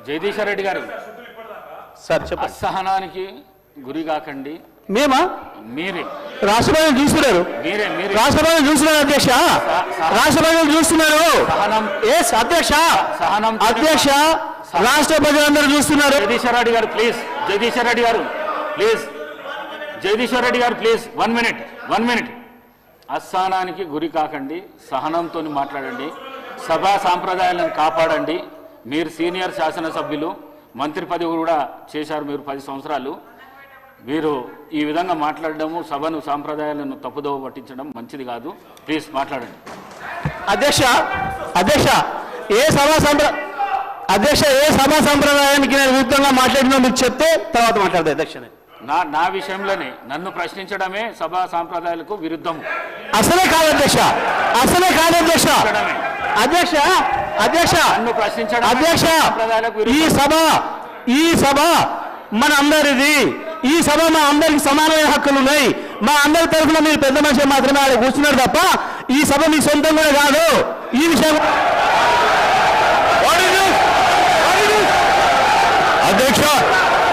జగదీశ్వర్ రెడ్డి గారు సార్ చెప్పండి. అసహనానికి గురి కాకండి. మేమా? మీరే రాష్ట్రపతి చూస్తున్నారు, రాష్ట్రపతి చూస్తున్నారు అధ్యక్ష, రాష్ట్రపతి చూస్తున్నారు. అధ్యక్ష సహనం అధ్యక్ష రాష్ట్ర ప్రజలందరూ చూస్తున్నారు. జగదీశ్వర్ రెడ్డి గారు ప్లీజ్, జగదీశ్వర్ రెడ్డి గారు ప్లీజ్, జగదీశ్వర్ రెడ్డి గారు ప్లీజ్, 1 మినిట్. అసహనానికి గురి కాకండి, సహనంతో మాట్లాడండి, సభా సాంప్రదాయాలను కాపాడండి. మీరు సీనియర్ శాసనసభ్యులు, మంత్రి పదవి కూడా చేశారు మీరు 10 సంవత్సరాలు. మీరు ఈ విధంగా మాట్లాడడము, సభను సాంప్రదాయాలను తప్పుదోవ పట్టించడం మంచిది కాదు. ప్లీజ్ మాట్లాడండి. అధ్యక్ష అధ్యక్ష ఏ సభా సంప్రదాయానికి నేను విరుద్ధంగా మాట్లాడినా మీరు చెప్తే తర్వాత మాట్లాడదు అధ్యక్ష. నా విషయంలోనే నన్ను ప్రశ్నించడమే సభా సాంప్రదాయాలకు విరుద్ధము. అసలే కాదు అధ్యక్ష, అసలే కాదు అధ్యక్ష. అధ్యక్ష అధ్యక్ష నన్ను ప్రశ్నించడం అధ్యక్ష ఈ సభ మన అందరిది. ఈ సభ మా అందరికి సమానమైన హక్కులు ఉన్నాయి. మా అందరి తరఫున మీరు పెద్ద మనిషి మాత్రమే కూర్చున్నారు తప్ప ఈ సభ మీ సొంతం కూడా కాదు. ఈ విషయం